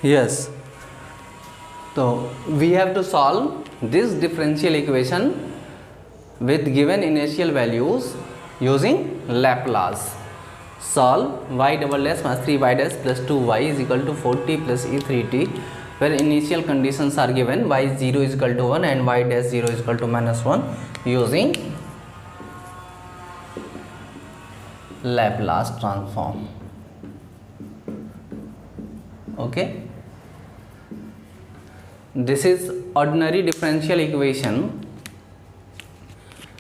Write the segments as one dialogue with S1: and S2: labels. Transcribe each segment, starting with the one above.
S1: Yes. So we have to solve this differential equation with given initial values using Laplace. Solve y double dash minus 3y dash plus 2y is equal to 40 plus e3t, where initial conditions are given y 0 is equal to 1 and y dash 0 is equal to minus 1 using Laplace transform. Okay. This is ordinary differential equation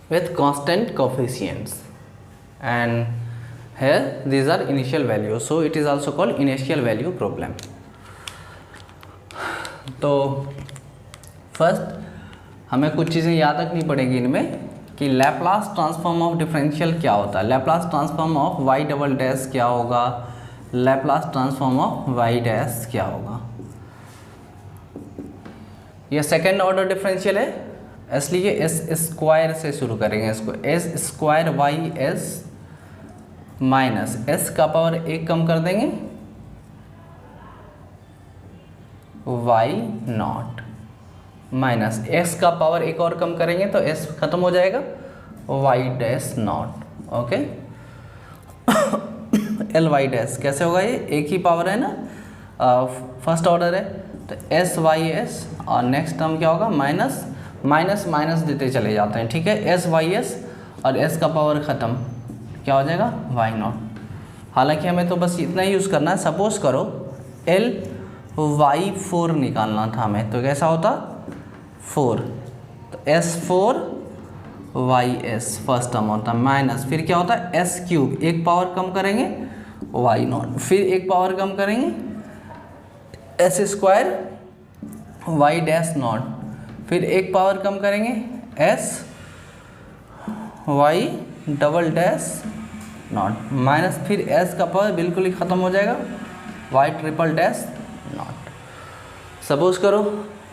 S1: with constant coefficients, and here these are initial values, so it is also called initial value problem. तो first हमें कुछ चीज़ें याद रखनी पड़ेगी इनमें कि Laplace transform of differential क्या होता है, Laplace transform of Y double dash क्या होगा, Laplace transform of Y dash क्या होगा। यह सेकेंड ऑर्डर डिफरेंशियल है, इसलिए एस स्क्वायर से शुरू करेंगे इसको। S square Y S minus S का पावर एक कम कर देंगे वाई नॉट माइनस एस का पावर एक और कम करेंगे तो एस खत्म हो जाएगा Y dash not. Okay. L Y dash कैसे होगा, ये एक ही पावर है ना, फर्स्ट ऑर्डर है, तो एस वाई एस और नेक्स्ट टर्म क्या होगा माइनस माइनस माइनस देते चले जाते हैं, ठीक है। एस वाई एस और एस का पावर ख़त्म, क्या हो जाएगा वाई नॉट। हालांकि हमें तो बस इतना ही यूज़ करना है। सपोज करो एल वाई 4 निकालना था हमें, तो कैसा होता 4, तो S 4 Y S first term होता है, माइनस फिर क्या होता है एस क्यूब, एक पावर कम करेंगे वाई नॉट, फिर एक पावर कम करेंगे S square Y dash naught, फिर एक पावर कम करेंगे S Y double dash not, minus फिर एस का पावर बिल्कुल ही ख़त्म हो जाएगा Y triple dash naught. Suppose करो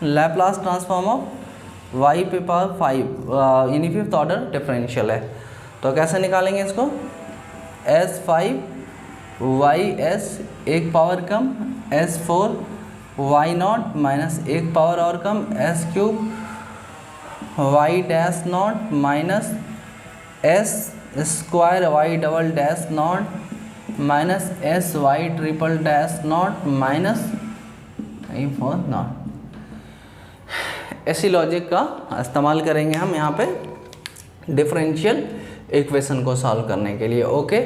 S1: लैप्लास ट्रांसफॉर्म ऑफ वाई पे पावर 5 यानी फिफ्थ ऑर्डर डिफरेंशियल है, तो कैसे निकालेंगे इसको, एस 5 वाई एस एक पावर कम एस 4 वाई नॉट माइनस एक पावर और कम S cube Y dash not minus S square Y double dash not minus S Y triple dash not minus 4 nought. ऐसी लॉजिक का इस्तेमाल करेंगे हम यहाँ पे डिफरेंशियल इक्वेशन को सॉल्व करने के लिए। ओके।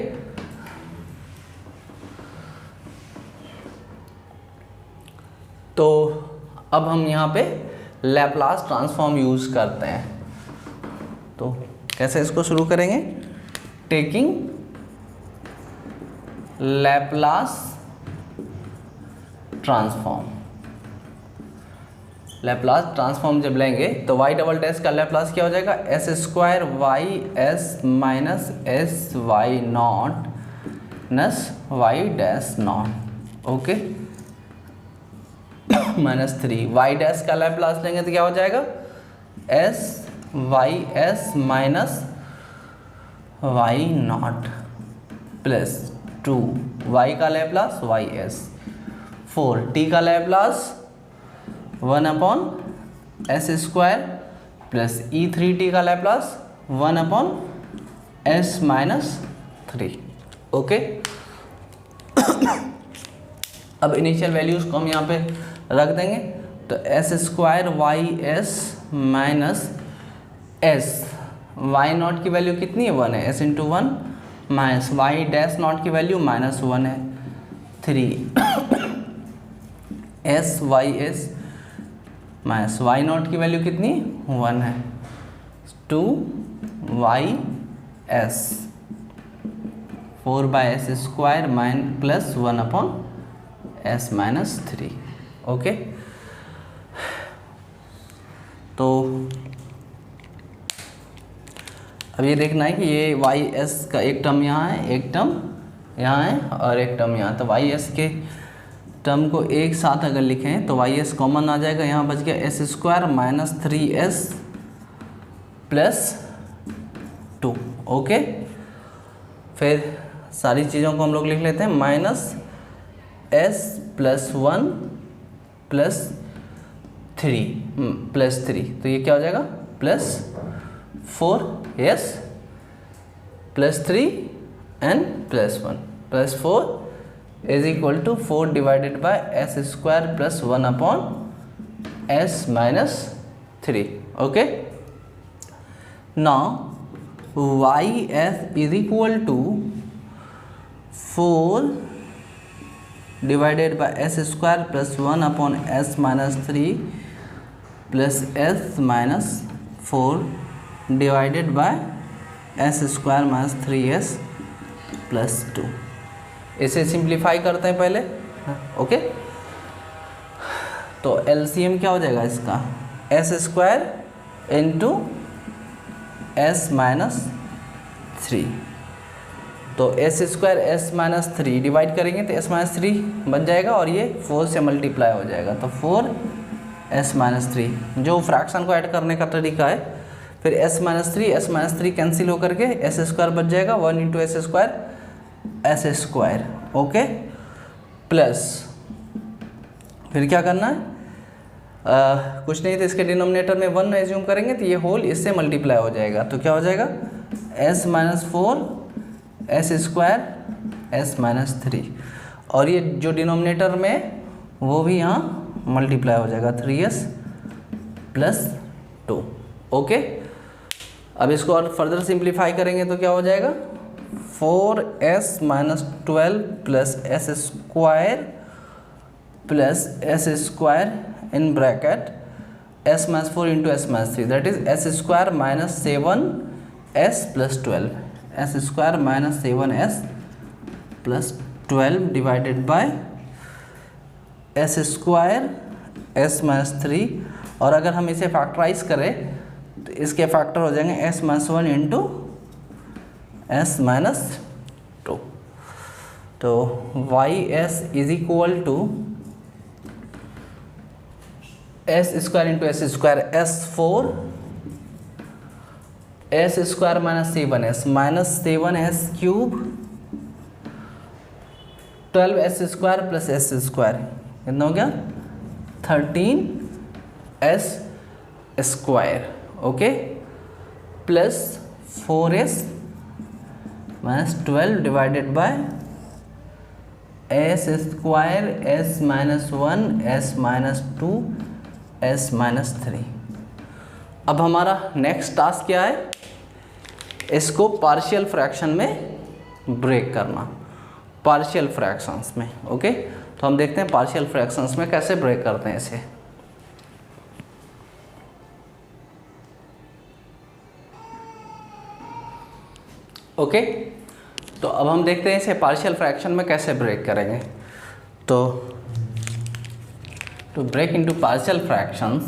S1: तो अब हम यहाँ पे लैप्लास ट्रांसफॉर्म यूज़ करते हैं, तो कैसे इसको शुरू करेंगे, taking Laplace transform. Laplace transform जब लेंगे तो वाई डबल डैश का लैप्लास क्या हो जाएगा, S square Y S minus S Y nought नस Y dash not. Okay. Minus 3 Y dash का लैप्लास लेंगे तो क्या हो जाएगा, S Y S minus Y nought plus 2 Y का लैप्लास वाई एस 4 टी का Laplace 1 upon S square plus e3t का Laplace 1 upon S minus 3। Okay. अब इनिशियल वैल्यूज़ को हम यहाँ पे रख देंगे, तो S square Y S minus S Y naught की वैल्यू कितनी है 1 है, S into 1 minus Y dash naught की वैल्यू माइनस 1 है 3 S Y S minus Y naught की वैल्यू कितनी 1 है 2 Y S 4 by S square minus plus 1 upon S minus 3। Okay. तो अब ये देखना है कि ये वाई एस का एक टर्म यहाँ है, एक टर्म यहाँ है और एक टर्म यहाँ, तो वाई एस के टर्म को एक साथ अगर लिखें तो वाई एस कॉमन आ जाएगा, यहाँ बच गया S square minus 3s plus 2। Okay. फिर सारी चीज़ों को हम लोग लिख लेते हैं, minus S plus 1 plus three, तो ये क्या हो जाएगा +4s +3 and +1 +4 is equal to 4 divided by s² + 1 अपॉन s - 3. Okay, now ys is equal to 4 divided by s² + 1 अपॉन s - 3 plus s - 4 divided by s² - 3s + 2. इसे सिंप्लीफाई करते हैं पहले. ओके, तो एलसीएम क्या हो जाएगा इसका s² इंटू s - 3. तो s² s - 3 डिवाइड करेंगे तो s - 3 बन जाएगा और ये 4 से मल्टीप्लाई हो जाएगा, तो 4s - 3 जो फ्रैक्शन को ऐड करने का तरीका है. फिर s - 3 कैंसिल होकर के s² बच जाएगा, 1 × s². ओके, प्लस फिर क्या करना है, कुछ नहीं तो इसके डिनोमिनेटर में 1 एज्यूम करेंगे तो ये होल इससे मल्टीप्लाई हो जाएगा, तो क्या हो जाएगा s - 4 s² s - 3 और ये जो डिनोमिनेटर में वो भी यहाँ मल्टीप्लाई हो जाएगा 3s + 2. ओके, अब इसको और फर्दर सिंप्लीफाई करेंगे तो क्या हो जाएगा 4s - 12 + s² in bracket s - 4 × s - 3, that is s² - 7s + 12 s² - 7s + 12 divided by s² s - 3. और अगर हम इसे फैक्टराइज करें तो इसके फैक्टर हो जाएंगे s - 1 × s - 2. तो ys is equal to s² × s² s4 s² - 7s -7s³ 12s² + s², कितना हो गया 13s². Okay, plus 4s - 12 divided by s² s - 1 s - 2 s - 3. अब हमारा नेक्स्ट टास्क क्या है, इसको पार्शियल फ्रैक्शन में ब्रेक करना, पार्शियल फ्रैक्शंस में. ओके, तो हम देखते हैं पार्शियल फ्रैक्शंस में कैसे ब्रेक करते हैं इसे. ओके, तो अब हम देखते हैं इसे पार्शियल फ्रैक्शन में कैसे ब्रेक करेंगे. तो to break into partial fractions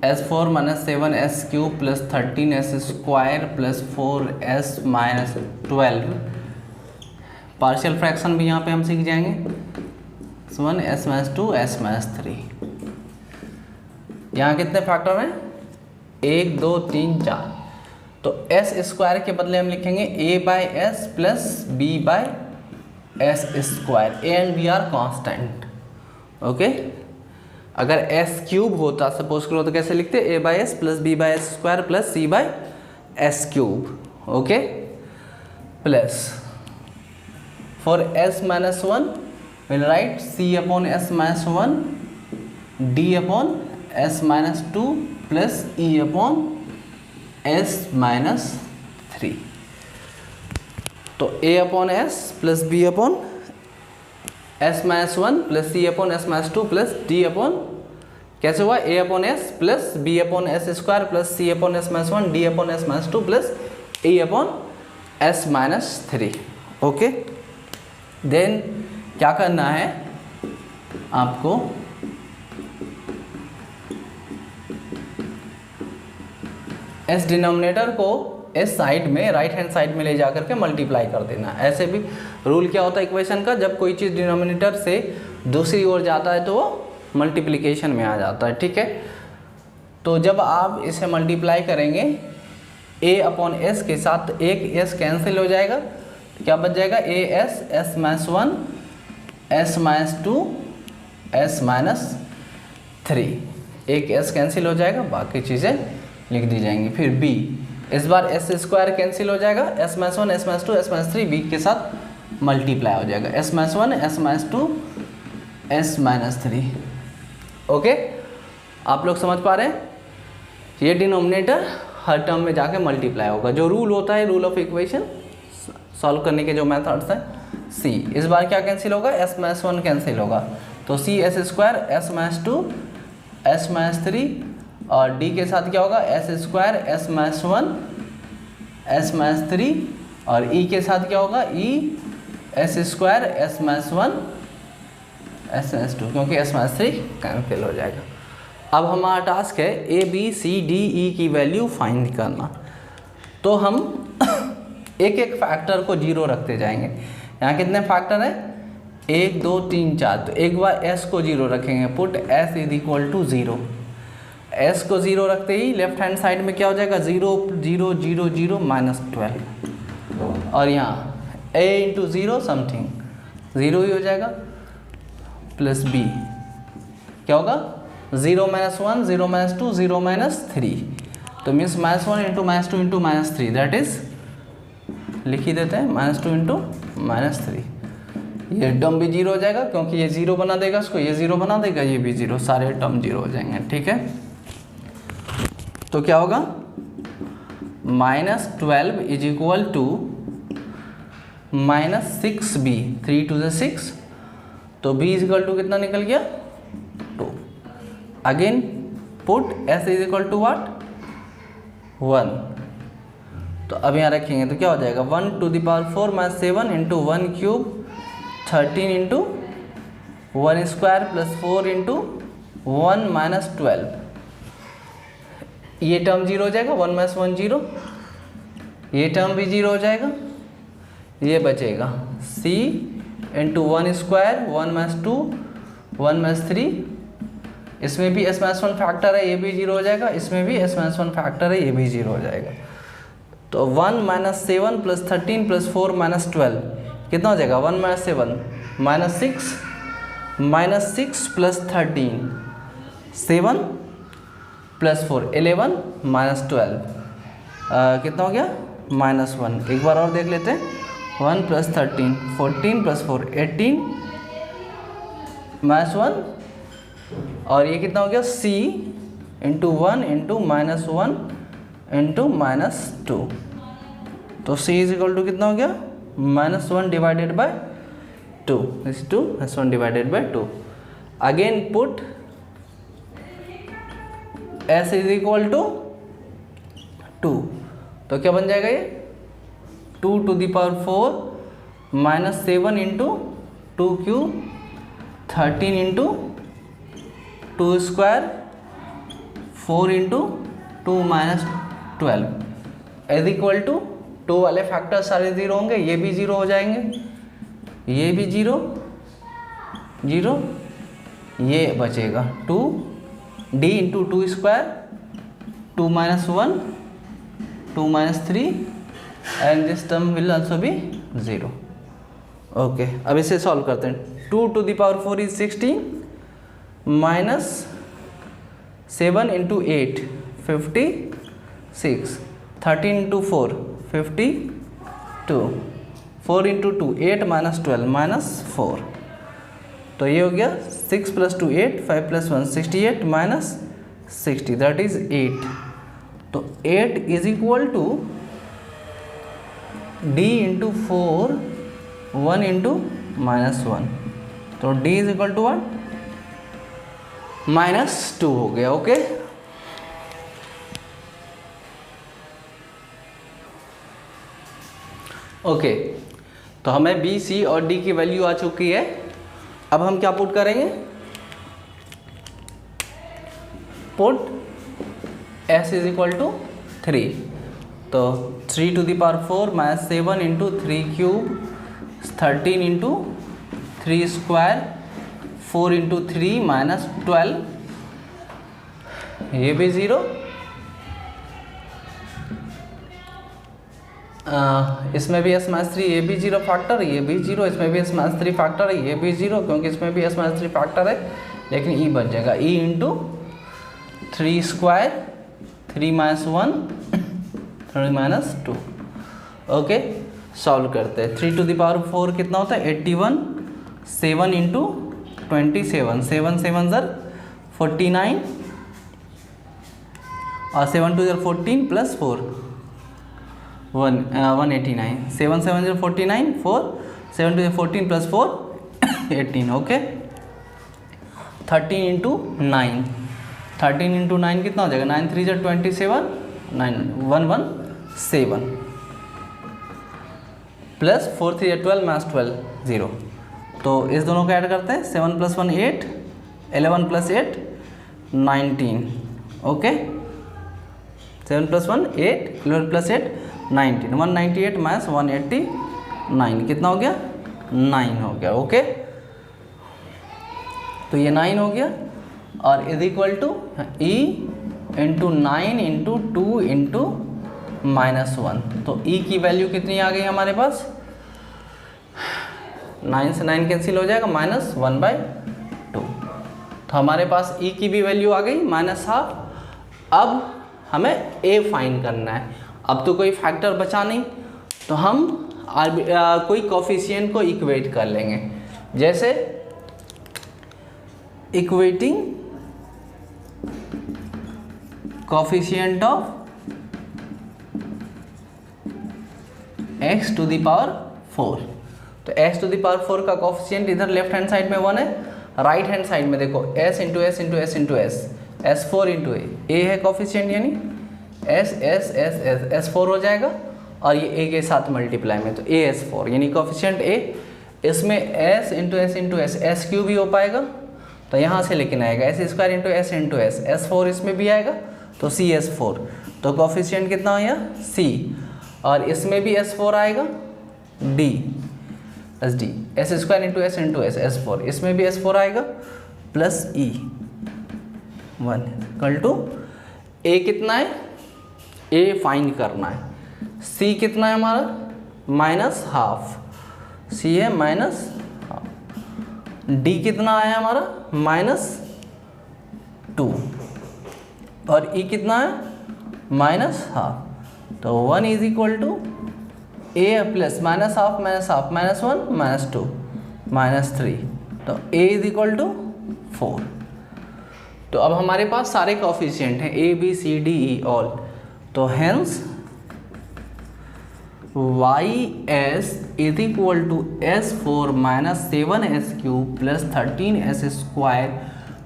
S1: s4 - 7s³ + 13s² + 4s - 12 partial fraction भी यहाँ पे हम सीख जाएंगे. 1 s - 2 s - 3. यहाँ कितने फैक्टर हैं 1 2 3 4. तो s² के बदले हम लिखेंगे a/s + b/s². a and b are constant. Okay, अगर s³ होता सपोज करो तो कैसे लिखते a/s + b/s² + c/s³. Okay, plus for s - 1 we'll write c/s - 1 d/s - 2 plus e/s - 3. तो a/s plus b/s - 1 plus c/s - 2 plus d कैसे हुआ a/s plus b/s² plus c/s - 1 d/s - 2 plus e/s - 3. Okay, then क्या करना है आपको, इस डिनोमिनेटर को इस साइड में राइट हैंड साइड में ले जाकर के मल्टीप्लाई कर देना. ऐसे भी रूल क्या होता है इक्वेशन का, जब कोई चीज़ डिनोमिनेटर से दूसरी ओर जाता है तो वो मल्टीप्लिकेशन में आ जाता है. ठीक है, तो जब आप इसे मल्टीप्लाई करेंगे a/s के साथ एक s कैंसिल हो जाएगा, क्या बच जाएगा as s - 1 s - 2 s - 3, एक s कैंसिल हो जाएगा, बाकी चीज़ें लिख दी जाएंगी। फिर b, इस बार s स्क्वायर कैंसिल हो जाएगा, s - 1 s - 2 s - 3 b के साथ मल्टीप्लाई हो जाएगा, s - 1 s - 2 s - 3। ओके, आप लोग समझ पा रहे हैं? ये डिनोमिनेटर हर टर्म में जाके मल्टीप्लाई होगा। जो रूल होता है, रूल ऑफ इक्वेशन सॉल्व करने के जो मेथड्स हैं, c, इस बार क्या कैंसिल होगा, s - 1 कैंसिल होगा, तो c s square s - 2 s - 3, और d के साथ क्या होगा, s स्क्वायर s - 1 s - 3, और e के साथ क्या होगा, e s square s - 1 s - 2, क्योंकि s - 3 कैंसिल हो जाएगा। अब हमारा टास्क है a b c d e की वैल्यू फाइंड करना। तो हम एक एक फैक्टर को जीरो रखते जाएंगे। यहाँ कितने फैक्टर हैं, 1 2 3 4, तो एक बार s को जीरो रखेंगे, पुट s = 0। s को ज़ीरो रखते ही लेफ्ट हैंड साइड में क्या हो जाएगा, 0 0 0 0 -12, और यहाँ a × 0 समथिंग 0 ही हो जाएगा, प्लस b क्या होगा, 0 - 1 0 - 2 0 - 3, तो मीन्स -1 × -2 × -3, दैट इज लिख ही देते हैं, -2 × -3। ये टर्म भी जीरो हो जाएगा, क्योंकि ये जीरो बना देगा इसको, ये जीरो बना देगा, ये भी जीरो, सारे टर्म जीरो हो जाएंगे। ठीक है, तो क्या होगा, -12 = -6b, 3 × 2 = 6, तो b = कितना निकल गया, 2। अगेन पुट s = what, 1, तो अब यहाँ रखेंगे तो क्या हो जाएगा, 1 to the power 4 - 7 × 1 cube 13 × 1 square + 4 × 1 - 12, ये टर्म जीरो हो जाएगा, 1 - 1 0, ये टर्म भी जीरो हो जाएगा, ये बचेगा c × 1 square 1 - 2 1 - 3, इसमें भी s - 1 फैक्टर है, ये भी जीरो हो जाएगा, इसमें भी s - 1 फैक्टर है, ये भी जीरो हो जाएगा। तो 1 - 7 + 13 + 4 - 12 कितना हो जाएगा, 1 - 7 -6 -6 + 13 7 + 4 11 - 12 कितना हो गया, -1। एक बार और देख लेते हैं, 1 + 13 14 + 4 18 -1, और ये कितना हो गया, c × 1 × -1 × -2, तो c = कितना हो गया, -1 / 2, इस 2 -1 / 2। अगेन पुट s = 2, तो क्या बन जाएगा, ये 2 to the power 4 - 7 × 2 cube 13 × 2 square 4 × 2 - 12 = 2 वाले फैक्टर सारे जीरो होंगे, ये भी जीरो हो जाएंगे, ये भी जीरो जीरो, ये बचेगा 2d × 2 square 2 - 1 2 - 3, and this term will also be 0। Okay, अब इसे सॉल्व करते हैं। 2 to the power 4 is 16 minus 7 × 8 56, 13 × 4 52, 4 × 2 8 - 12 -4, तो ये हो गया 6 + 2 8 5 + 1 68 - 60, दैट इज 8। तो 8 = d × 4 1 × -1, तो d = what, -2 हो गया। ओके, ओके, तो हमें b, c और d की वैल्यू आ चुकी है। अब हम क्या पुट करेंगे, पुट s = 3, तो 3 to the power 4 - 7 × 3 cube 13 × 3 square 4 × 3 - 12, ये भी ज़ीरो, इसमें भी s - 3, ये भी जीरो फैक्टर, ये भी जीरो, इसमें भी s - 3 फैक्टर है, ये भी जीरो, क्योंकि इसमें भी s - 3 फैक्टर है, लेकिन ई बच जाएगा, E into 3 square 3 minus 1 3 minus 2। Okay, solve करते हैं। 3 टू द पावर 4 कितना होता है 81, 7 इंटू 27, 7 7 ज़र 49 और 7 2 ज़र 14 प्लस 4 189, 7 7 ज़र 49 4 7 2 ज़र 14 प्लस 4 18। ओके, 13 इंटू 9, 13 इंटू 9 कितना हो जाएगा 9 3 ज़र 27 9 117 प्लस 4 3 ज़र 12 माइनस 12 0। तो इस दोनों को ऐड करते हैं, 7 plus 1 8, 11 plus 8 19। Okay, 7 plus 1 8, 11 plus 8 19, 198 minus 189 कितना हो गया 9 हो गया। ओके, तो ये 9 हो गया और is equal to E into 9 into 2 into minus 1। तो ई की वैल्यू कितनी आ गई हमारे पास, 9 से 9 कैंसिल हो जाएगा, -1/2। तो हमारे पास ई की भी वैल्यू आ गई -12। अब हमें ए फाइंड करना है। अब तो कोई फैक्टर बचा नहीं, तो हम कोई कोफिशिएंट को इक्वेट कर लेंगे। जैसे equating coefficient of x to the power 4। तो x टू द पावर 4 का कोफिशिएंट इधर लेफ्ट हैंड साइड में 1 है, राइट हैंड साइड में देखो s into S into S into S, s4 into A है कोफिशिएंट, यानी s s s s s4 हो जाएगा और ये a के साथ मल्टीप्लाई में, तो as4 यानी कोफिशिएंट a। इसमें s into S into S S Q भी हो पाएगा, तो यहाँ से लेकिन आएगा s square into S into S, s4 इसमें भी आएगा तो cs4। तो कोफिशिएंट कितना आया c, और इसमें भी s4 आएगा d plus D, S square into S s4, इसमें भी s4 आएगा plus e 1 equal to a कितना है, a फाइंड करना है, c कितना है हमारा -12, c है -12, d कितना आया हमारा -2 और e कितना है -12। तो 1 is equal to a plus -12 -1 -2 -3, तो a इज इक्वल टू 4। तो अब हमारे पास सारे कोफिशिएंट हैं a b c d e all, तो hence y(s) is equal to s4 minus 7s³ plus 13s²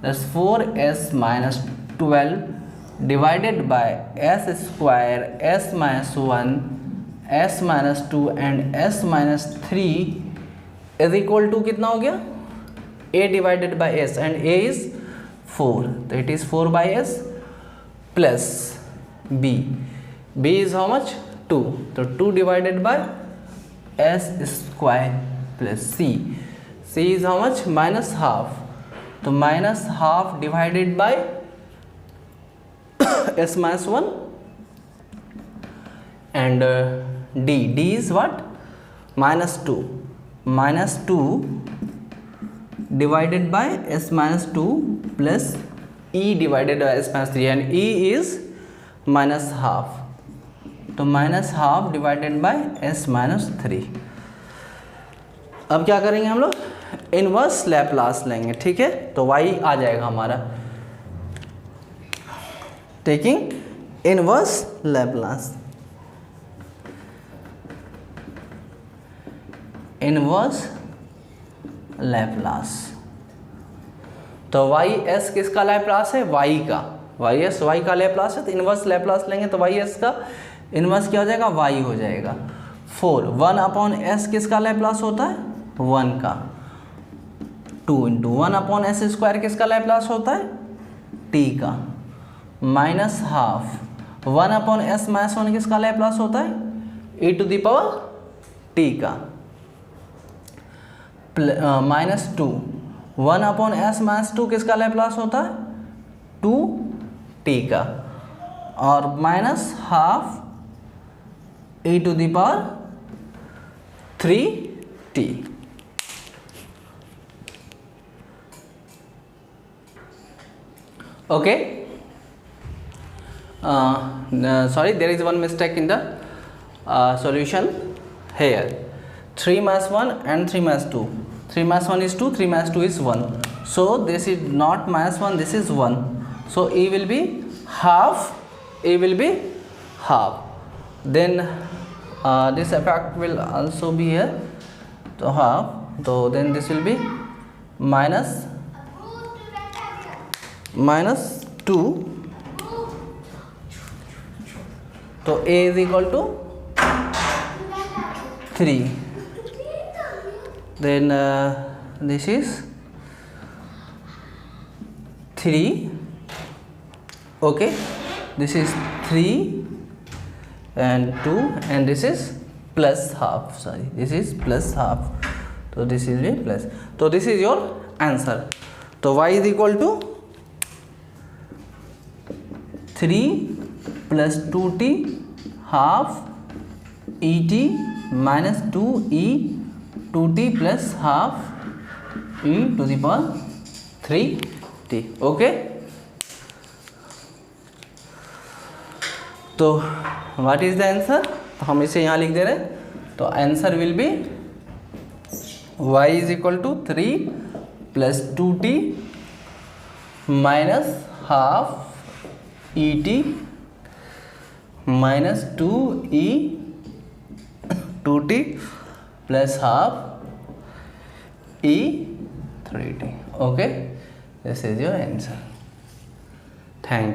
S1: plus 4s minus 12 divided by s² s minus 1 s minus 2 and s minus 3 is equal to कितना हो गया a divided by s, and a is 4, तो it is 4/s plus b is how much 2, तो 2 divided by s² plus c is how much -12, तो -12 divided by s minus 1 and d is what -2 divided by s minus 2 plus e divided by s minus 3, and e is -12, तो -12 divided by s minus 3। अब क्या करेंगे हम लोग, inverse Laplace लेंगे, ठीक है। तो y आ जाएगा हमारा, टेकिंग इनवर्स लैप्लास, तो y(s) किसका लैप्लास है, y का, y(s) y का लैप्लास है, तो इनवर्स लैप्लास लेंगे तो y(s) का इनवर्स क्या हो जाएगा, y हो जाएगा। 4 1/s किसका लैप्लास होता है, 1 का। 2 इंटू 1/s² किसका लैप्लास होता है, t का। -12 1/s माइनस 1 किसका लैप्लास होता है, e to the power t का। -2 1/s माइनस 2 किसका लैप्लास होता है, 2t का, और -12 e to the power 3t। Okay. Sorry, there is one mistake in the solution here. 3 minus 1 and 3 minus 2. 3 minus 1 is 2, 3 minus 2 is 1. So this is not minus 1, this is 1. So E will be half. E will be half. Then this effect will also be here. So half. So then this will be minus 2. So A is equal to 3. Then this is 3. Okay, this is 3 and 2, and this is plus half. Sorry, this is plus half. So this is a plus. So this is your answer. So y is equal to 3 plus 2t half et minus 2e 2t plus half e to the power 3t. Okay. तो what is the answer? तो हम इसे यहाँ लिख दे रहे हैं. तो answer will be y is equal to 3 plus 2t minus half et minus 2e 2t plus half e 3t. Okay, this is your answer. Thank you.